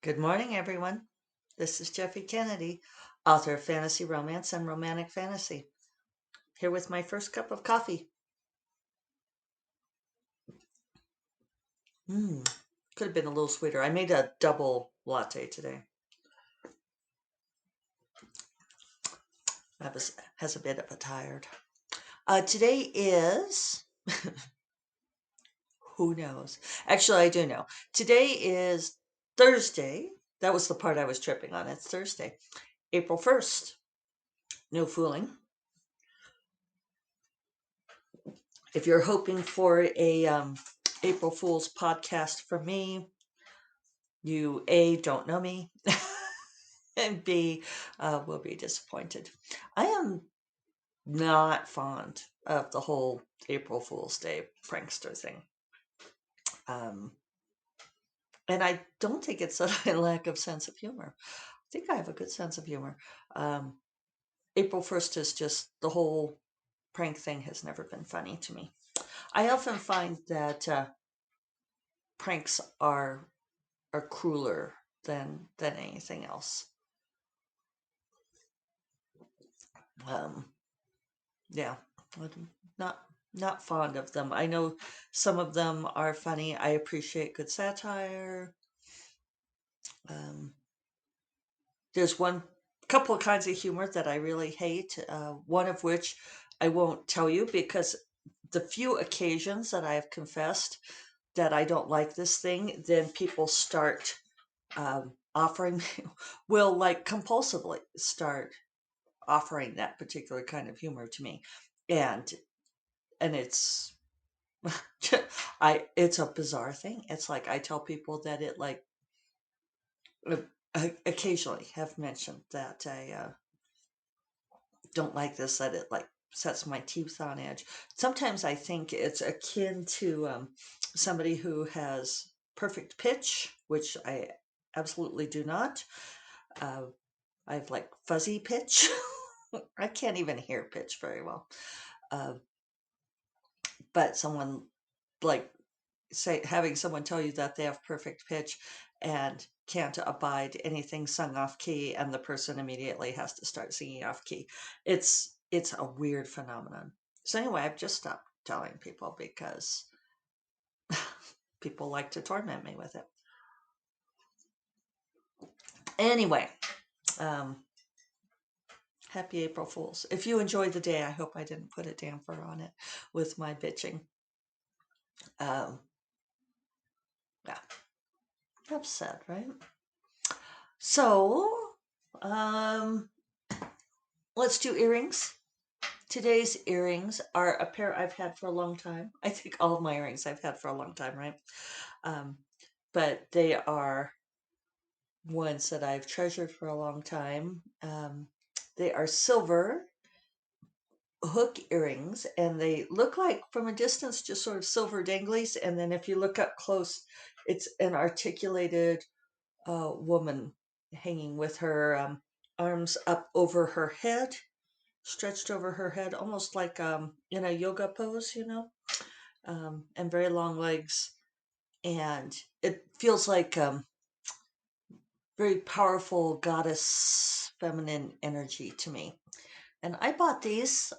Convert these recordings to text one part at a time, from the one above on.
Good morning, everyone. This is Jeffy Kennedy, author of fantasy romance and romantic fantasy, here with my first cup of coffee. Could have been a little sweeter. I made a double latte today. Has a bit of a tired. Today is, who knows? Actually, I do know. Today is Thursday. That was the part I was tripping on. It's Thursday, April 1st. No fooling. If you're hoping for a April Fool's podcast from me, you A, don't know me, and B, will be disappointed. I am not fond of the whole April Fool's Day prankster thing. And I don't think it's that I lack of sense of humor. I think I have a good sense of humor. Um, April 1st is just the whole prank thing has never been funny to me. I often find that pranks are crueler than anything else. Um, yeah, I'm not fond of them. I know some of them are funny. I appreciate good satire. Um, there's one couple of kinds of humor that I really hate. One of which I won't tell you because the few occasions that I have confessed that I don't like this thing, then people start offering me, will like compulsively start offering that particular kind of humor to me, and it's it's a bizarre thing. It's like I tell people that it like I occasionally have mentioned that I don't like this, that it like sets my teeth on edge. Sometimes I think it's akin to somebody who has perfect pitch, which I absolutely do not. Uh, I have like fuzzy pitch. I can't even hear pitch very well. Uh, but someone like say having someone tell you that they have perfect pitch and can't abide anything sung off key, and the person immediately has to start singing off key. It's a weird phenomenon. So anyway, I've just stopped telling people because people like to torment me with it. Anyway, um, happy April Fools. If you enjoyed the day, I hope I didn't put a damper on it with my bitching. Um, yeah, upset, right? So, um, let's do earrings. Today's earrings are a pair I've had for a long time. I think all of my earrings I've had for a long time, right? Um, but they are ones that I've treasured for a long time. They are silver hook earrings, and they look like from a distance just sort of silver danglies. And then if you look up close, it's an articulated woman hanging with her arms up over her head, stretched over her head, almost like in a yoga pose, and very long legs. And it feels like very powerful goddess feminine energy to me. And I bought these,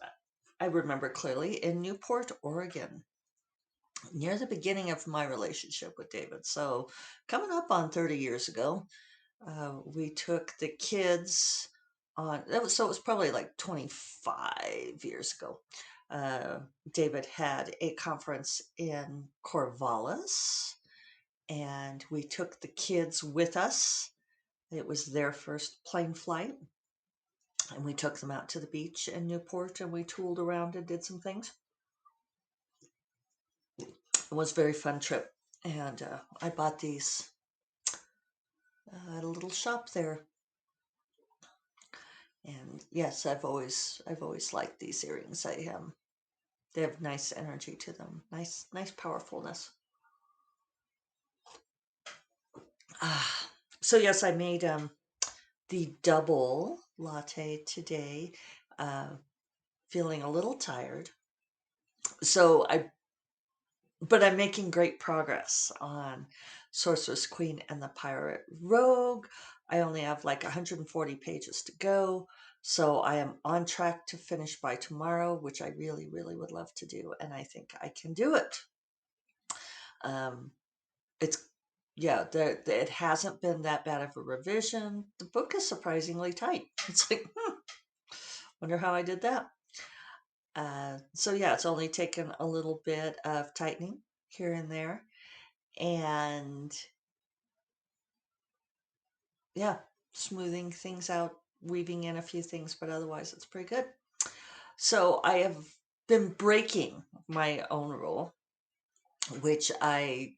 I remember clearly, in Newport, Oregon, near the beginning of my relationship with David. So coming up on 30 years ago, we took the kids on so it was probably like 25 years ago. uh, David had a conference in Corvallis, and we took the kids with us. It was their first plane flight, and we took them out to the beach in Newport, and we tooled around and did some things. It was a very fun trip, and I bought these at a little shop there. And yes, I've always liked these earrings. They have nice energy to them, nice powerfulness. Ah, so yes, I made the double latte today. Uh, Feeling a little tired, so I but I'm making great progress on Sorceress Queen and the Pirate Rogue. I only have like 140 pages to go, so I am on track to finish by tomorrow, which I really, really would love to do, and I think I can do it. Um, it's yeah, it hasn't been that bad of a revision. The book is surprisingly tight. It's like, wonder how I did that. So yeah, it's only taken a little bit of tightening here and there, and yeah, smoothing things out, weaving in a few things, but otherwise it's pretty good. So I have been breaking my own rule, which I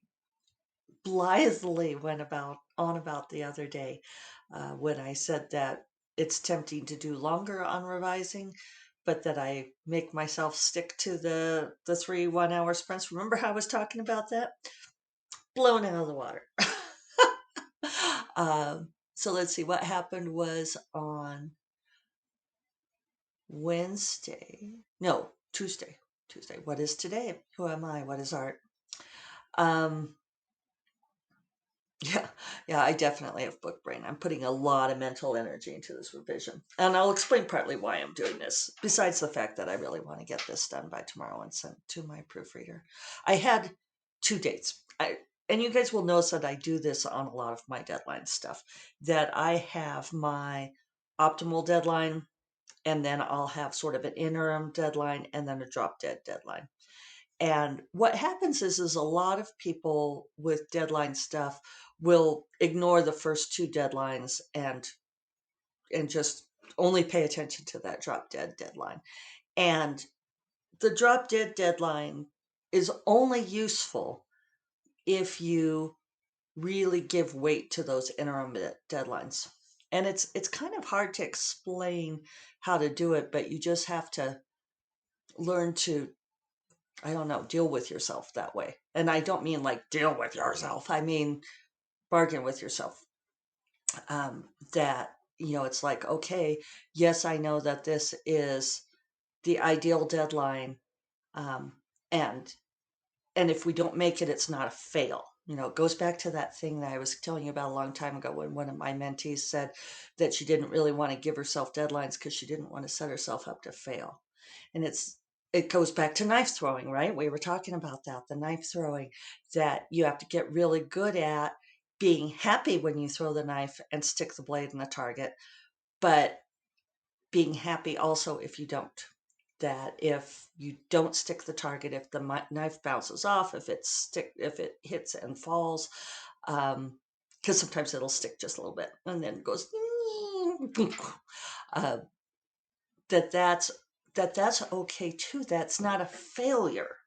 blithely went about the other day when I said that it's tempting to do longer on revising, but that I make myself stick to the 3 1 hour sprints. Remember how I was talking about that? Blown out of the water. So let's see, what happened was on Wednesday. No, Tuesday. Tuesday. What is today? Who am I? What is art? Um, yeah, yeah, I definitely have book brain. I'm putting a lot of mental energy into this revision. And I'll explain partly why I'm doing this, besides the fact that I really want to get this done by tomorrow and sent to my proofreader. I had 2 dates. And you guys will notice that I do this on a lot of my deadline stuff, that I have my optimal deadline, and then I'll have sort of an interim deadline and then a drop dead deadline. And what happens is a lot of people with deadline stuff will ignore the first 2 deadlines and just only pay attention to that drop dead deadline. And the drop dead deadline is only useful if you really give weight to those interim deadlines. And it's kind of hard to explain how to do it, but you just have to learn to, I don't know, deal with yourself that way. And I don't mean like deal with yourself. I mean bargain with yourself. That, it's like, okay, yes, I know that this is the ideal deadline. Um, and and if we don't make it, it's not a fail. It goes back to that thing that I was telling you about a long time ago when one of my mentees said that she didn't really want to give herself deadlines because she didn't want to set herself up to fail. And it goes back to knife throwing, right? We were talking about that, the knife throwing, that you have to get really good at being happy when you throw the knife and stick the blade in the target, but being happy also if you don't. That if you don't stick the target, if the knife bounces off, if it hits and falls, because sometimes it'll stick just a little bit and then it goes, uh, that's okay too. That's not a failure.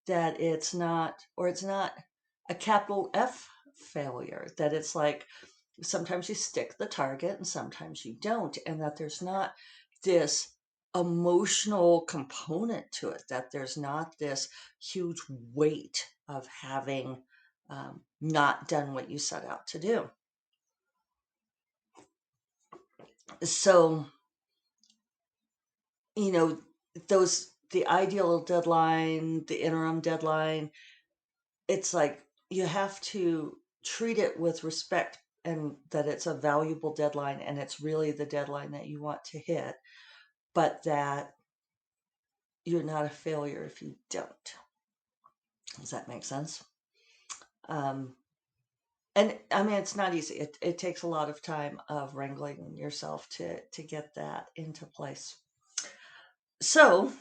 That it's not a capital F failure. That it's like sometimes you stick the target and sometimes you don't, and that there's not this emotional component to it, that there's not this huge weight of having not done what you set out to do. So, you know, the ideal deadline, the interim deadline, it's like you have to treat it with respect, and that it's a valuable deadline and it's really the deadline that you want to hit, but that you're not a failure if you don't. Does that make sense? Um, and I mean, it's not easy. It takes a lot of time of wrangling yourself to get that into place. So,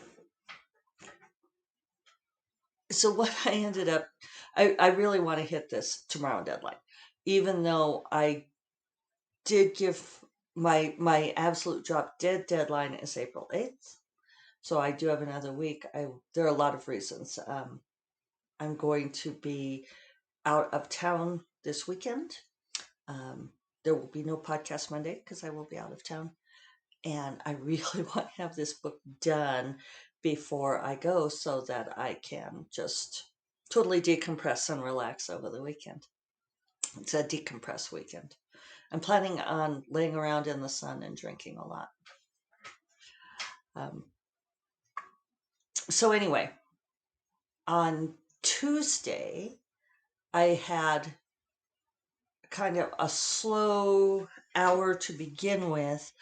so what I ended up, I really want to hit this tomorrow deadline, even though I did give my absolute drop dead deadline is April 8th. So I do have another week. There are a lot of reasons. I'm going to be out of town this weekend. Um, there will be no podcast Monday because I will be out of town. And I really want to have this book done before I go so that I can just totally decompress and relax over the weekend. It's a decompress weekend. I'm planning on laying around in the sun and drinking a lot. Um, so anyway, on Tuesday, I had kind of a slow hour to begin with.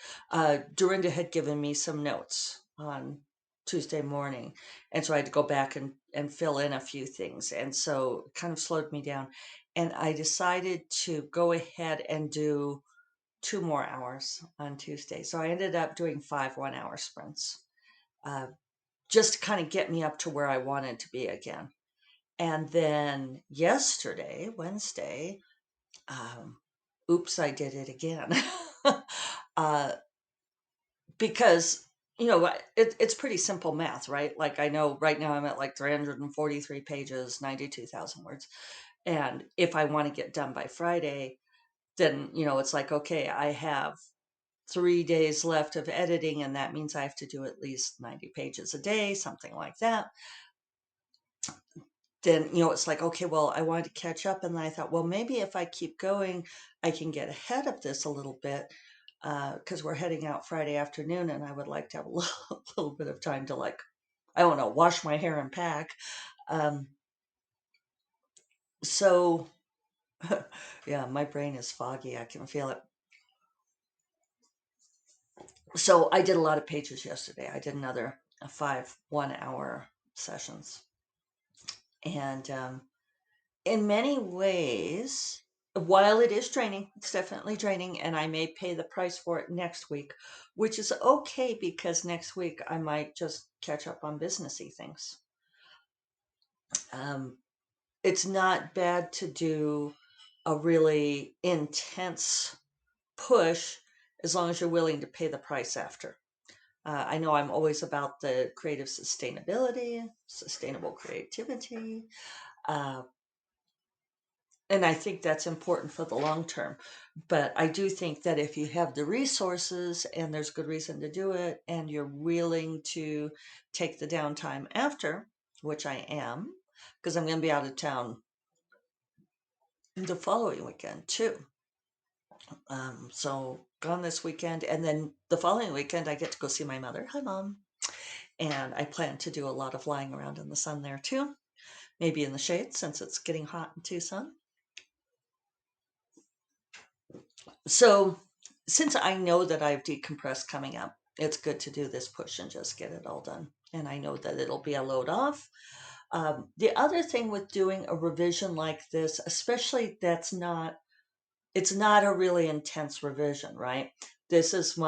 Dorinda had given me some notes on Tuesday morning, and so I had to go back and fill in a few things, and so it kind of slowed me down. And I decided to go ahead and do 2 more hours on Tuesday. So I ended up doing 5 1 hour sprints, uh, just to kind of get me up to where I wanted to be again. And then yesterday, Wednesday, um, oops, I did it again. uh, because, it's pretty simple math, right? Like I know right now I'm at like 343 pages, 92,000 words. And if I want to get done by Friday, then, it's like, okay, I have 3 days left of editing, and that means I have to do at least 90 pages a day, something like that. Then, it's like, okay, well, I wanted to catch up. And then I thought, well, maybe if I keep going, I can get ahead of this a little bit, because we're heading out Friday afternoon, and I would like to have a little bit of time to, like, I don't know, wash my hair and pack. Um, so, yeah, my brain is foggy. I can feel it. So I did a lot of pages yesterday. I did another 5 1 hour sessions. And in many ways, while it is draining, it's definitely draining, and I may pay the price for it next week, which is okay because next week I might just catch up on businessy things. Um, it's not bad to do a really intense push as long as you're willing to pay the price after. I know I'm always about the creative sustainability, sustainable creativity. Uh, and I think that's important for the long term. But I do think that if you have the resources and there's good reason to do it, and you're willing to take the downtime after, which I am, because I'm going to be out of town the following weekend too. So gone this weekend, and then the following weekend I get to go see my mother. Hi, Mom. And I plan to do a lot of lying around in the sun there too, maybe in the shade since it's getting hot in Tucson. So, since I know that I've decompressed coming up, it's good to do this push and just get it all done. And I know that it'll be a load off. The other thing with doing a revision like this, especially it's not a really intense revision, right? This is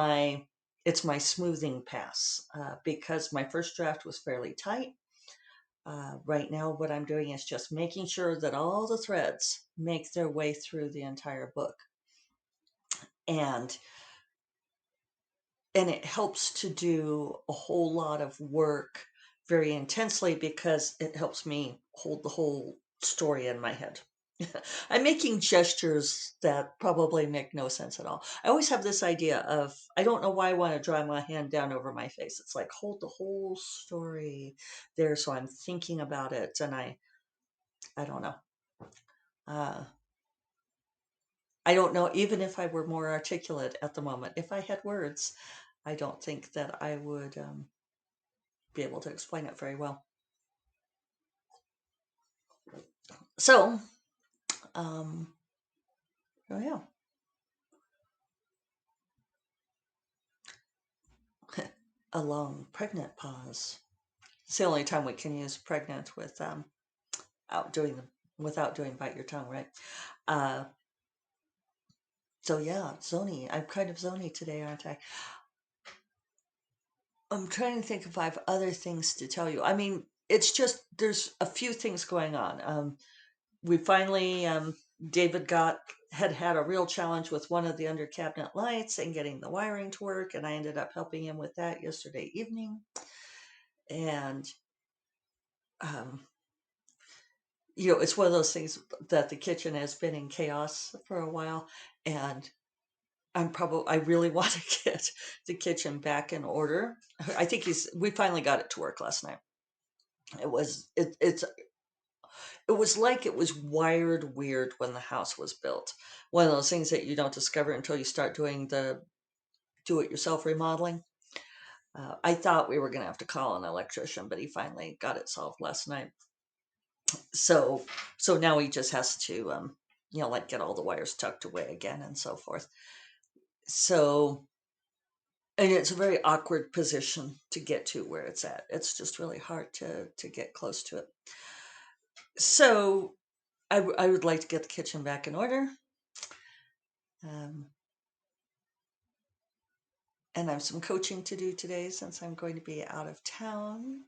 it's my smoothing pass, because my first draft was fairly tight. Right now, what I'm doing is just making sure that all the threads make their way through the entire book. And it helps to do a whole lot of work very intensely because it helps me hold the whole story in my head. I'm making gestures that probably make no sense at all. I always have this idea of, I don't know why I want to draw my hand down over my face. It's like, hold the whole story there. So I'm thinking about it, and I don't know. Uh, I don't know, even if I were more articulate at the moment, if I had words, I don't think that I would be able to explain it very well. So, um, oh yeah, a long pregnant pause. It's the only time we can use pregnant with out doing the without doing bite your tongue, right? Uh, so yeah, zony. I'm kind of zony today, aren't I? I'm trying to think if I have other things to tell you. I mean, it's just there's a few things going on. We finally, David had a real challenge with one of the under cabinet lights and getting the wiring to work, and I ended up helping him with that yesterday evening. And um, it's one of those things that the kitchen has been in chaos for a while, and I really want to get the kitchen back in order. I think we finally got it to work last night. It was like it was wired weird when the house was built. One of those things that you don't discover until you start doing the do-it-yourself remodeling. I thought we were going to have to call an electrician, but he finally got it solved last night. So so now he just has to like get all the wires tucked away again and so forth. So and it's a very awkward position to get to where it's at. It's just really hard to get close to it. So I would like to get the kitchen back in order. Um, and I have some coaching to do today since I'm going to be out of town.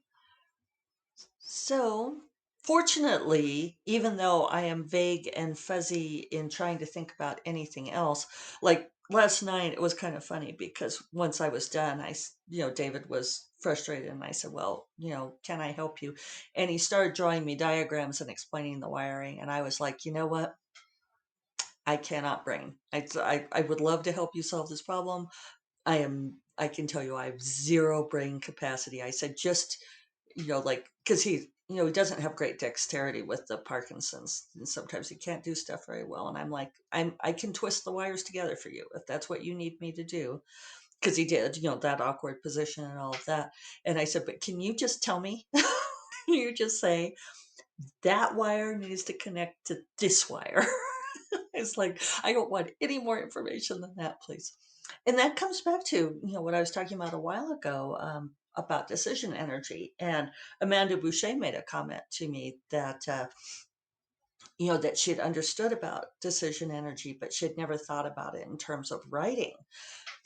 So, fortunately, even though I am vague and fuzzy in trying to think about anything else, like last night, it was kind of funny because once I was done, David was frustrated and I said, well, can I help you? And he started drawing me diagrams and explaining the wiring. And I was like, you know what? I cannot bring. I would love to help you solve this problem. I can tell you I have zero brain capacity. I said, just, like, because he doesn't have great dexterity with the Parkinson's. And sometimes he can't do stuff very well. And I'm like, I can twist the wires together for you if that's what you need me to do. Because he did, that awkward position and all of that. And I said, but can you just tell me? You just say, that wire needs to connect to this wire. It's like, I don't want any more information than that, please. And that comes back to, what I was talking about a while ago about decision energy. And Amanda Boucher made a comment to me that, that she had understood about decision energy, but she had never thought about it in terms of writing.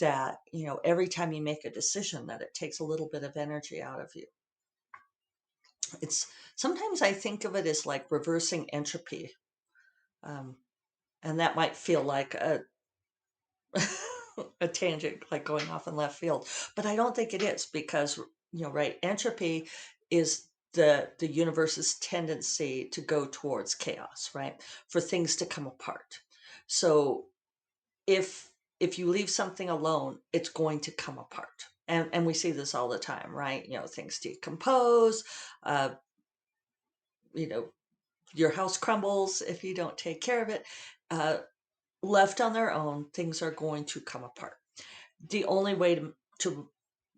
That, every time you make a decision, that it takes a little bit of energy out of you. It's sometimes I think of it as like reversing entropy. Um, and that might feel like a tangent, like going off in left field, but I don't think it is because, right, entropy is the universe's tendency to go towards chaos, right? For things to come apart. So if if you leave something alone, it's going to come apart. And we see this all the time, right? Things decompose, uh, you know, your house crumbles if you don't take care of it. Uh, Left on their own, things are going to come apart. The only way to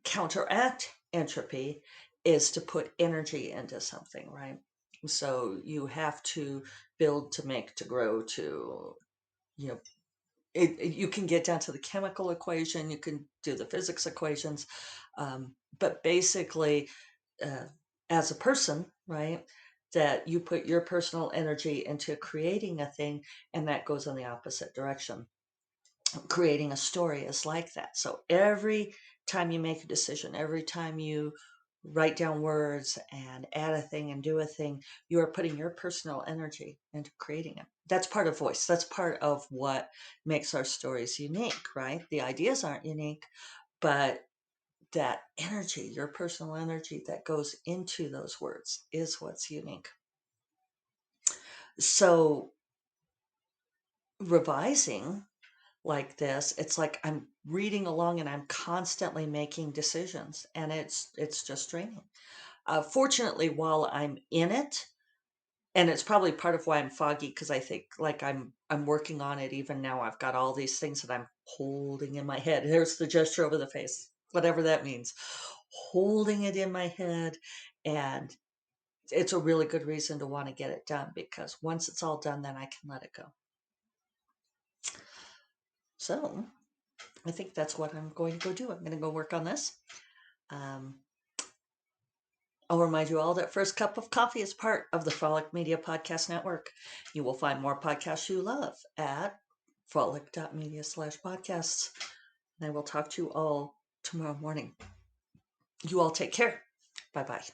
counteract entropy is to put energy into something, right? So you have to build to make to grow to, you know, you can get down to the chemical equation, you can do the physics equations, but basically, uh, as a person, right, that you put your personal energy into creating a thing, and that goes in the opposite direction. Creating a story is like that. So every time you make a decision, every time you write down words and add a thing and do a thing, you are putting your personal energy into creating it. That's part of voice. That's part of what makes our stories unique, right? The ideas aren't unique, but that energy, your personal energy that goes into those words is what's unique. So revising like this, it's like I'm reading along and I'm constantly making decisions, and it's just draining. Fortunately, while I'm in it, and it's probably part of why I'm foggy because I think like I'm working on it even now. I've got all these things that I'm holding in my head. There's the gesture over the face, whatever that means. Holding it in my head, and it's a really good reason to want to get it done because once it's all done, then I can let it go. So I think that's what I'm going to go do. I'm going to go work on this. Um, I'll remind you all that First Cup of Coffee is part of the Frolic Media Podcast Network. You will find more podcasts you love at frolic.media/podcasts. And I will talk to you all tomorrow morning. You all take care. Bye bye.